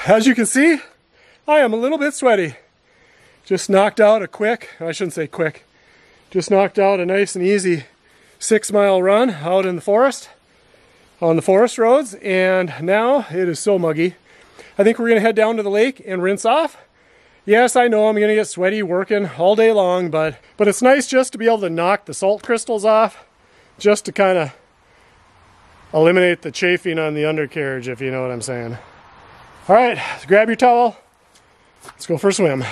As you can see, I am a little bit sweaty. Just knocked out a quick, I shouldn't say quick, just knocked out a nice and easy 6-mile run out in the forest, on the forest roads, and now it is so muggy. I think we're gonna head down to the lake and rinse off. Yes, I know I'm gonna get sweaty working all day long, but it's nice just to be able to knock the salt crystals off, just to kind of eliminate the chafing on the undercarriage, if you know what I'm saying. All right, so grab your towel. Let's go for a swim.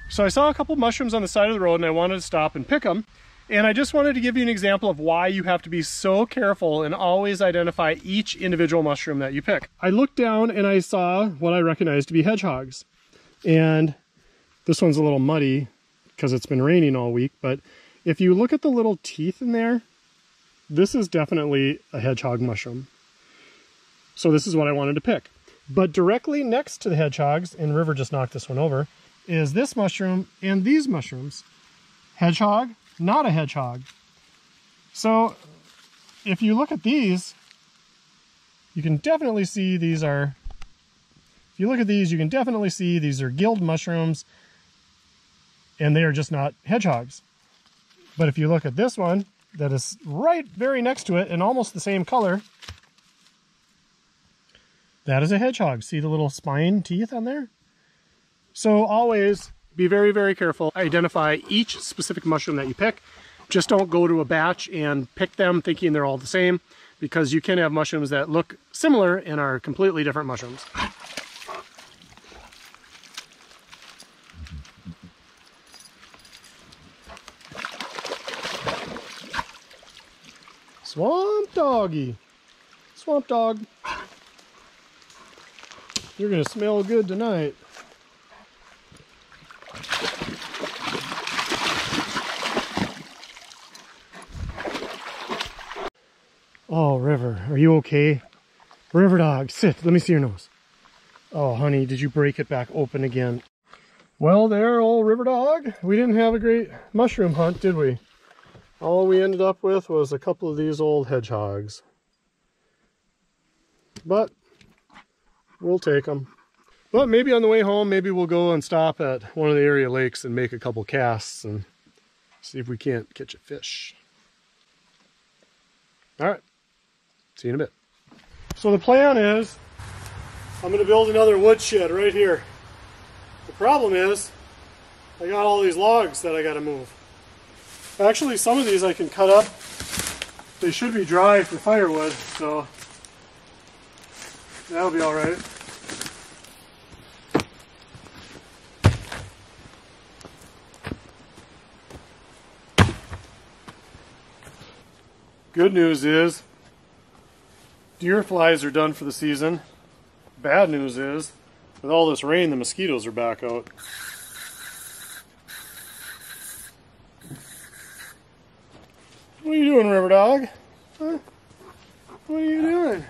So I saw a couple mushrooms on the side of the road and I wanted to stop and pick them. And I just wanted to give you an example of why you have to be so careful and always identify each individual mushroom that you pick. I looked down and I saw what I recognized to be hedgehogs. And this one's a little muddy because it's been raining all week, but if you look at the little teeth in there, this is definitely a hedgehog mushroom. So this is what I wanted to pick. But directly next to the hedgehogs, and River just knocked this one over, is this mushroom and these mushrooms. Hedgehog, not a hedgehog. So if you look at these, you can definitely see these are, if you look at these, you can definitely see these are gilled mushrooms and they are just not hedgehogs. But if you look at this one, that is right very next to it and almost the same color, that is a hedgehog. See the little spine teeth on there? So always be very, very careful. Identify each specific mushroom that you pick. Just don't go to a batch and pick them thinking they're all the same, because you can have mushrooms that look similar and are completely different mushrooms. Swamp doggy. Swamp dog. You're gonna smell good tonight. Oh, River, are you okay? River dog, sit, let me see your nose. Oh, honey, did you break it back open again? Well, there, old River dog. We didn't have a great mushroom hunt, did we? All we ended up with was a couple of these old hedgehogs. But we'll take them. But maybe on the way home, maybe we'll go and stop at one of the area lakes and make a couple casts and see if we can't catch a fish. All right, see you in a bit. So the plan is, I'm gonna build another woodshed right here. The problem is, I got all these logs that I gotta move. Actually, some of these I can cut up. They should be dry for firewood, so that'll be all right. Good news is, deer flies are done for the season. Bad news is, with all this rain, the mosquitoes are back out. What are you doing, River Dog? Huh? What are you doing?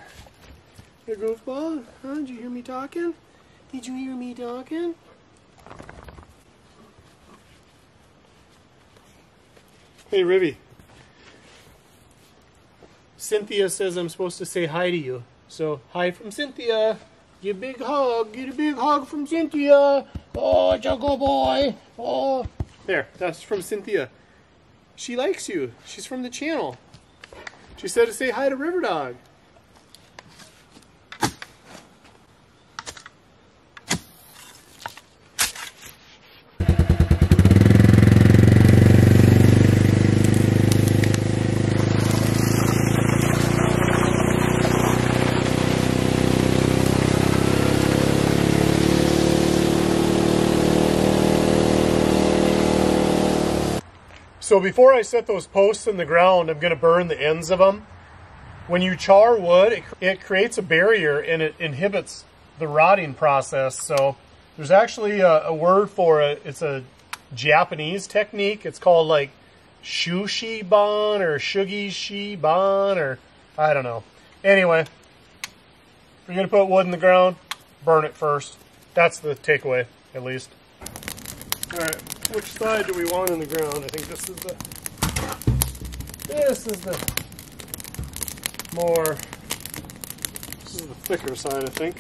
You goofball? Huh? Did you hear me talking? Did you hear me talking? Hey, Rivy. Cynthia says I'm supposed to say hi to you. So, hi from Cynthia. Get a big hug. Get a big hug from Cynthia. Oh, it's a good boy. Oh. There, that's from Cynthia. She likes you. She's from the channel. She said to say hi to River Dog. So before I set those posts in the ground, I'm going to burn the ends of them. When you char wood, it creates a barrier and it inhibits the rotting process. So there's actually a word for it. It's a Japanese technique. It's called like shushiban or shugishiban or I don't know. Anyway, if you're going to put wood in the ground, burn it first. That's the takeaway, at least. All right. Which side do we want in the ground? I think this is the more The thicker side, I think.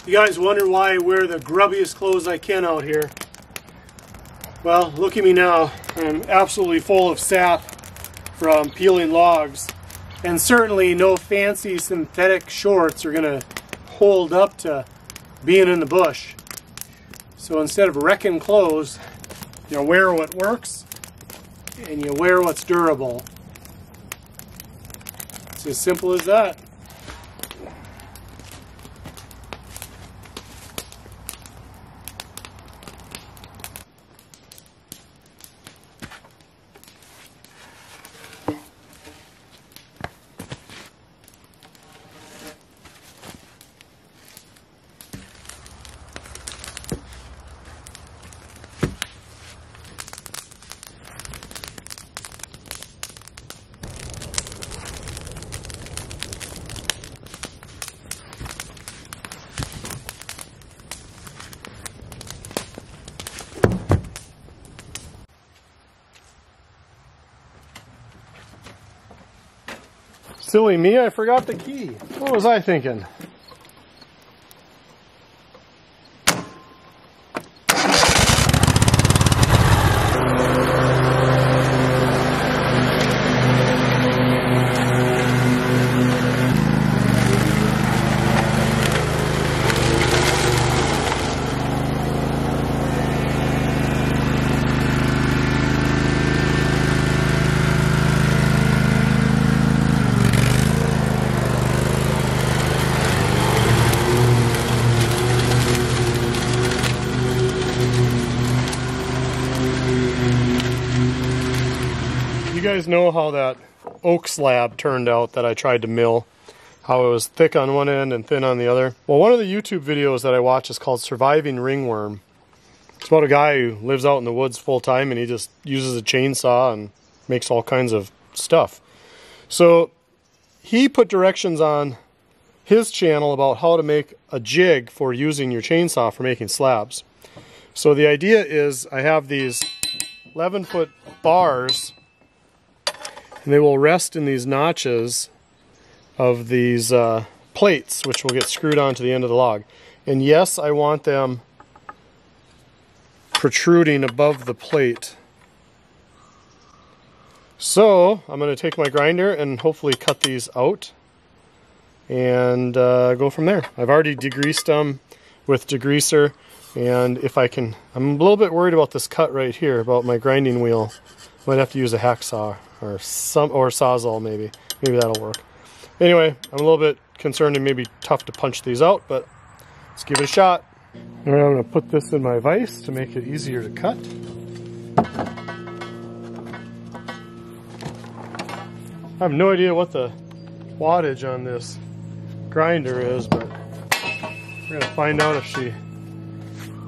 You guys wonder why I wear the grubbiest clothes I can out here. Well, look at me now. I'm absolutely full of sap from peeling logs. And certainly no fancy synthetic shorts are going to hold up to being in the bush. So instead of wrecking clothes, you wear what works and you wear what's durable. It's as simple as that. Silly me, I forgot the key. What was I thinking? You guys know how that oak slab turned out that I tried to mill, how it was thick on one end and thin on the other. Well, one of the YouTube videos that I watch is called Surviving Ringworm. It's about a guy who lives out in the woods full time and he just uses a chainsaw and makes all kinds of stuff. So he put directions on his channel about how to make a jig for using your chainsaw for making slabs. So the idea is I have these 11-foot bars, and they will rest in these notches of these plates, which will get screwed onto the end of the log. And yes, I want them protruding above the plate. So I'm going to take my grinder and hopefully cut these out and go from there. I've already degreased them with degreaser, and if I can, I'm a little bit worried about this cut right here, about my grinding wheel. Might have to use a hacksaw or sawzall maybe. Maybe that'll work. Anyway, I'm a little bit concerned and maybe tough to punch these out, but let's give it a shot. All right, I'm going to put this in my vise to make it easier to cut. I have no idea what the wattage on this grinder is, but we're going to find out if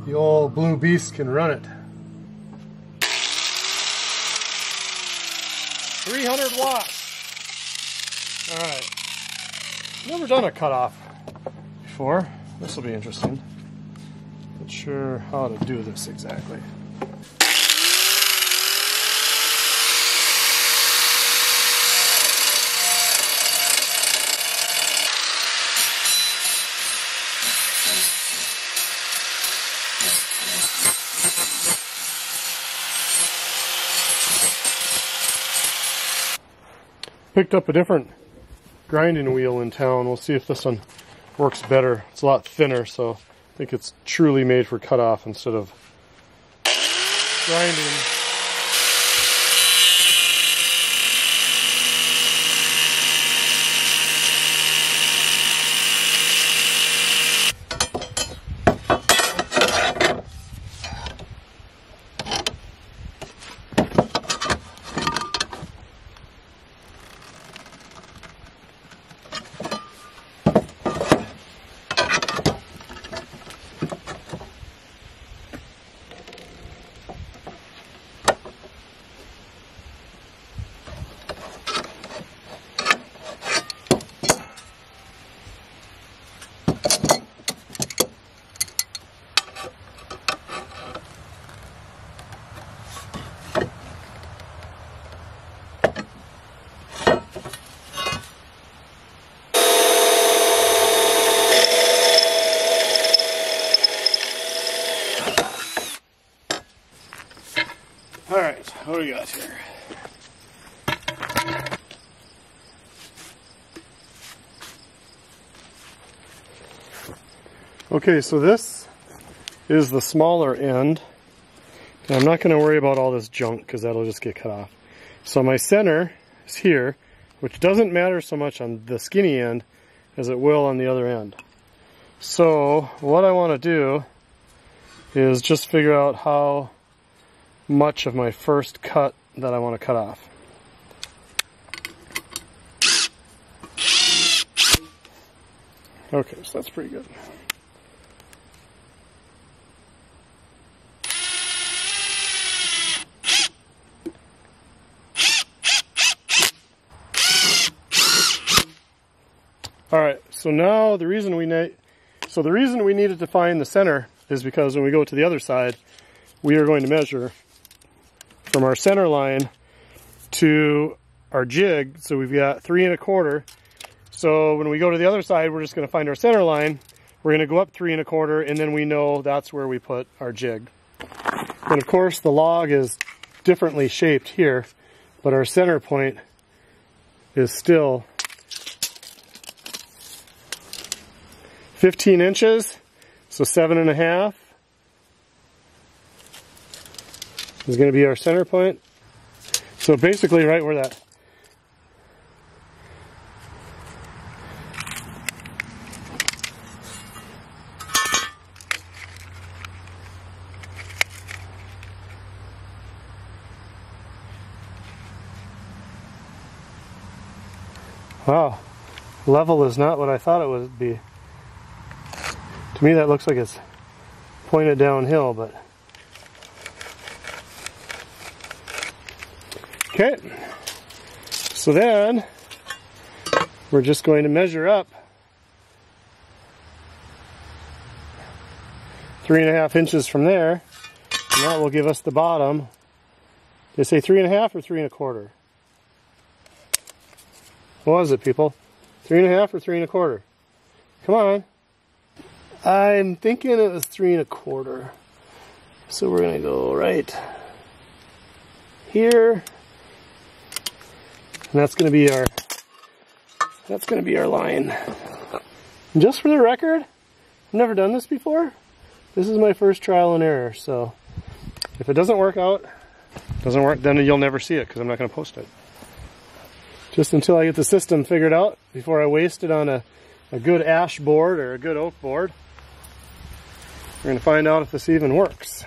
the old blue beast can run it. 300 watts. All right. Never done a cutoff before. This will be interesting. Not sure how to do this exactly. Picked up a different grinding wheel in town. We'll see if this one works better. It's a lot thinner, so I think it's truly made for cutoff instead of grinding. Alright, what do we got here? Okay, so this is the smaller end. And I'm not going to worry about all this junk because that'll just get cut off. So my center is here, which doesn't matter so much on the skinny end as it will on the other end. So what I want to do is just figure out how much of my first cut that I want to cut off. Okay, so that's pretty good. Alright, so now the reason we needed to find the center is because when we go to the other side, we are going to measure from our center line to our jig. So we've got 3 1/4. So when we go to the other side, we're just going to find our center line. We're going to go up 3 1/4, and then we know that's where we put our jig. And of course, the log is differently shaped here, but our center point is still 15 inches, so 7 1/2 is going to be our center point. So basically right where that wow, level is not what I thought it would be. To me that looks like it's pointed downhill, but okay. So then we're just going to measure up 3 1/2 inches from there, and that will give us the bottom. Did I say 3 1/2 or 3 1/4? What was it, people? 3 1/2 or 3 1/4? Come on. I'm thinking it was 3 1/4. So we're gonna go right here, and that's gonna be our line. And just for the record, I've never done this before. This is my first trial and error. So if it doesn't work out, then you'll never see it because I'm not gonna post it. Just until I get the system figured out before I waste it on a good ash board or a good oak board. We're going to find out if this even works.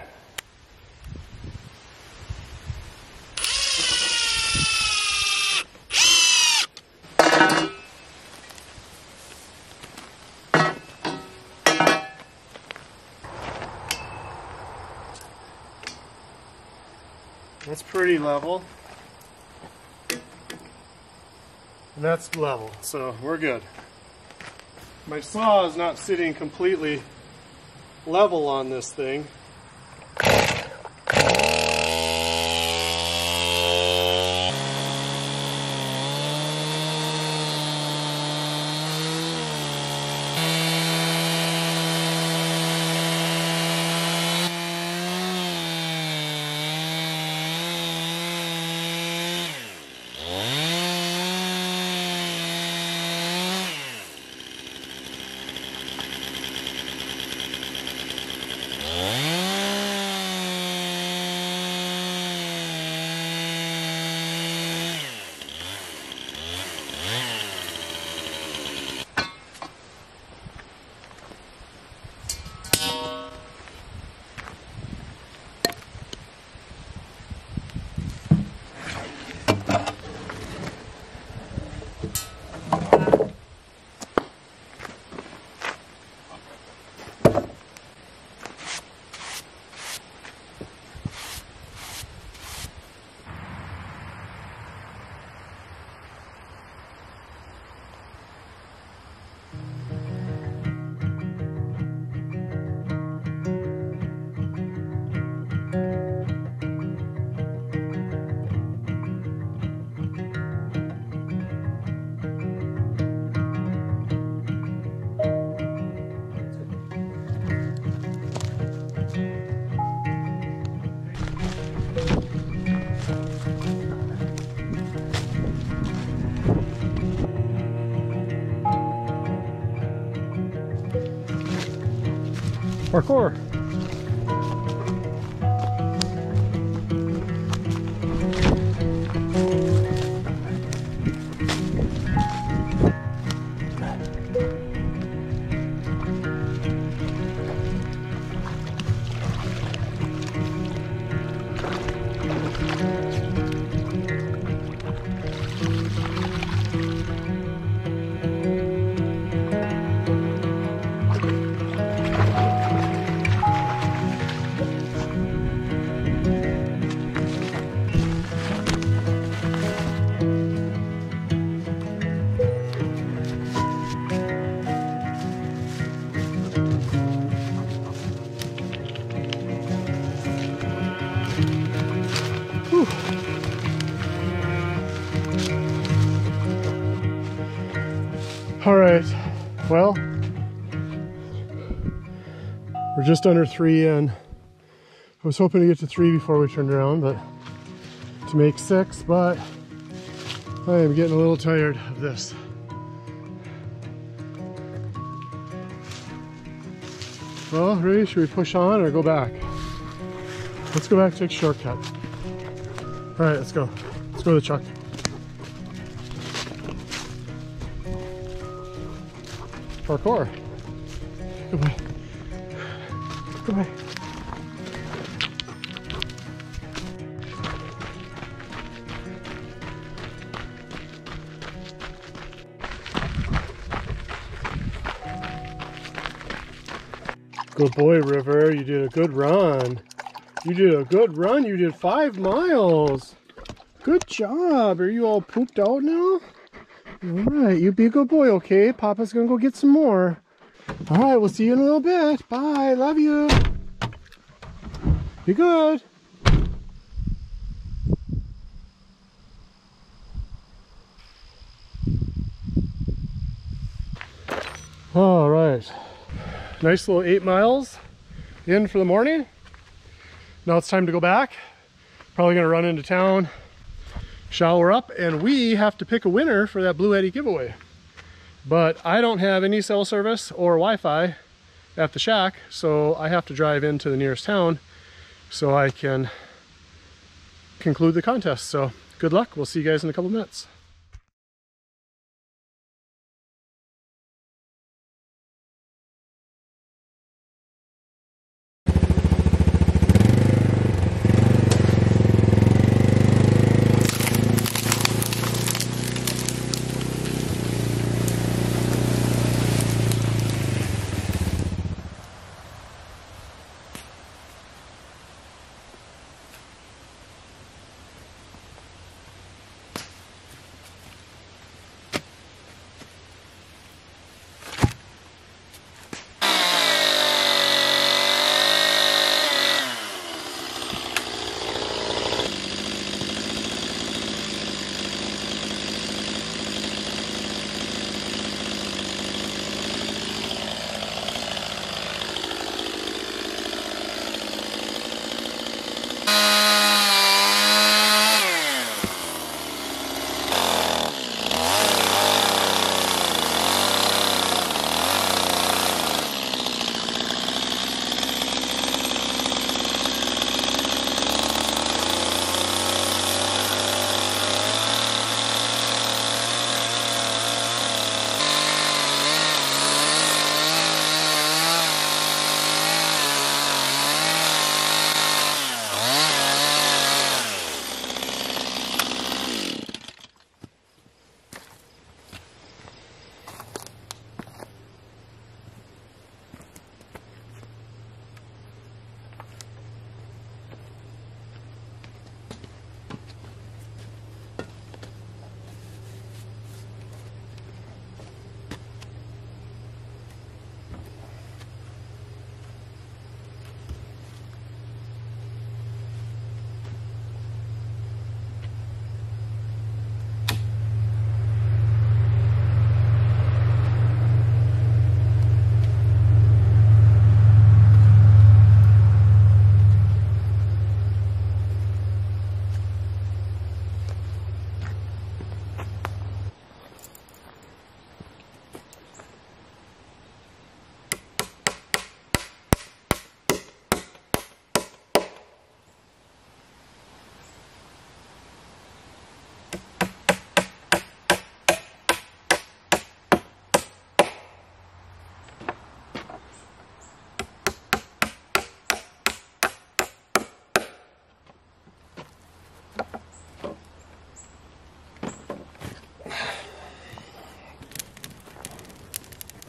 That's pretty level. And that's level, so we're good. My saw is not sitting completely level on this thing. Parkour. All right, well, we're just under 3 in. I was hoping to get to 3 before we turned around, but to make 6, but I am getting a little tired of this. Well, really, should we push on or go back? Let's go back, take a shortcut. All right, let's go. Let's go to the truck. Parkour. Goodbye. Goodbye. Good boy, River. You did a good run. You did a good run. You did 5 miles. Good job. Are you all pooped out now? All right, you be a good boy, okay? Papa's gonna go get some more. All right, we'll see you in a little bit. Bye, love you. Be good. All right, nice little 8 miles in for the morning. Now it's time to go back. Probably gonna run into town, shower up, and we have to pick a winner for that Blue Eddy giveaway. But I don't have any cell service or Wi-Fi at the shack, so I have to drive into the nearest town so I can conclude the contest. So good luck. We'll see you guys in a couple minutes.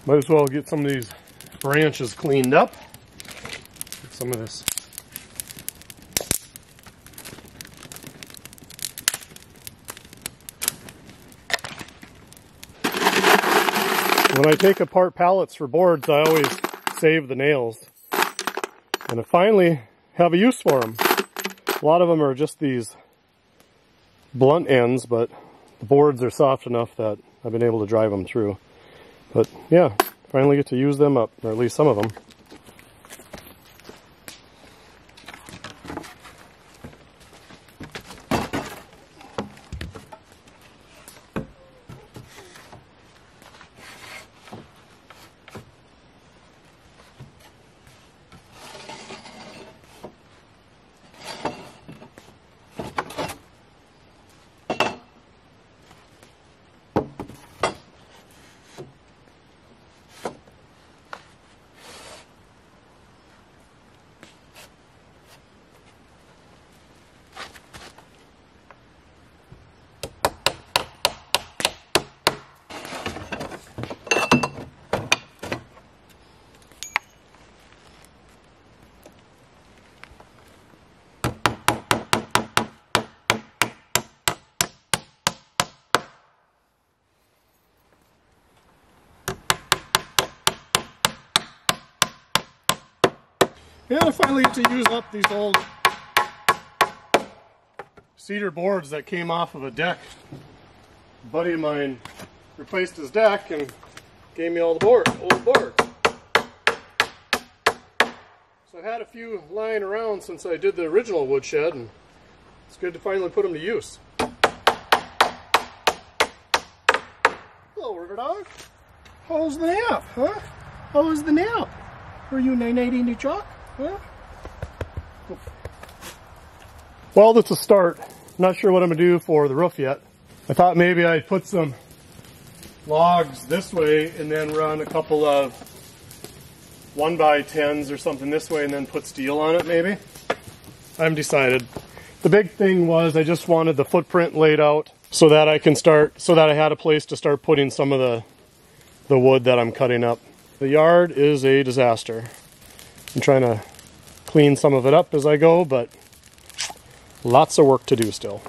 Might as well get some of these branches cleaned up. Get some of this. When I take apart pallets for boards, I always save the nails. And I finally have a use for them. A lot of them are just these blunt ends, but the boards are soft enough that I've been able to drive them through. But yeah, finally get to use them up, or at least some of them. Yeah, I finally get to use up these old cedar boards that came off of a deck. A buddy of mine replaced his deck and gave me all the old boards. So I had a few lying around since I did the original woodshed, and it's good to finally put them to use. Hello, River Dog. How's the nap, huh? How was the nap? Were you night-nighting the chalk? Huh? Well, that's a start. Not sure what I'm going to do for the roof yet. I thought maybe I'd put some logs this way and then run a couple of 1x10s or something this way and then put steel on it maybe. I haven't decided. The big thing was I just wanted the footprint laid out so that I had a place to start putting some of the wood that I'm cutting up. The yard is a disaster. I'm trying to clean some of it up as I go, but lots of work to do still.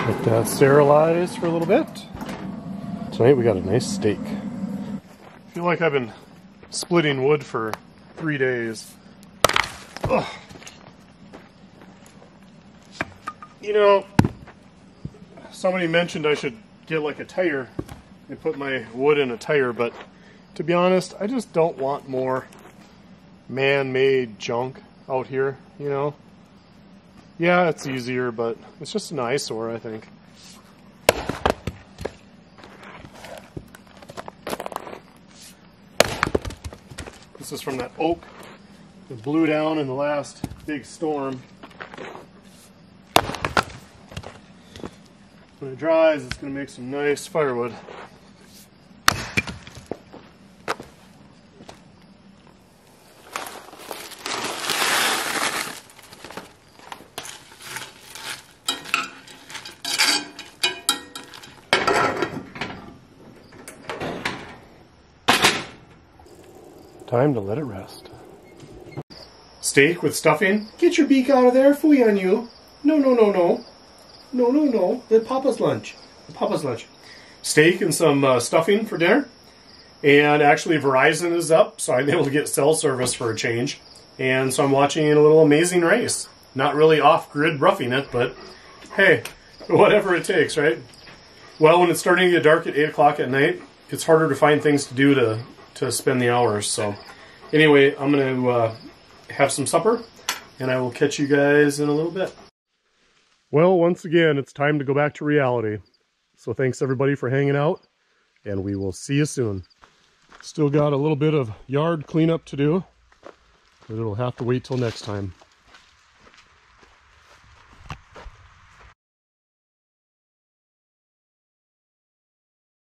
Let that sterilize for a little bit. Tonight we got a nice steak. I feel like I've been splitting wood for 3 days. Ugh. You know, somebody mentioned I should get like a tire and put my wood in a tire, but to be honest, I just don't want more man-made junk out here, you know? Yeah, it's easier, but it's just an eyesore, I think. This is from that oak that blew down in the last big storm. When it dries, it's going to make some nice firewood. Time to let it rest. Steak with stuffing? Get your beak out of there, phooey on you. No, no, no, no. No, no, no. That's Papa's lunch. Papa's lunch. steak and some stuffing for dinner. And actually Verizon is up, so I'm able to get cell service for a change. And so I'm watching a little Amazing Race. Not really off-grid roughing it, but hey, whatever it takes, right? Well, when it's starting to get dark at 8 o'clock at night, it's harder to find things to do to spend the hours. So anyway, I'm going to have some supper, and I will catch you guys in a little bit. Well, once again, it's time to go back to reality. So thanks everybody for hanging out, and we will see you soon. Still got a little bit of yard cleanup to do, but it'll have to wait till next time.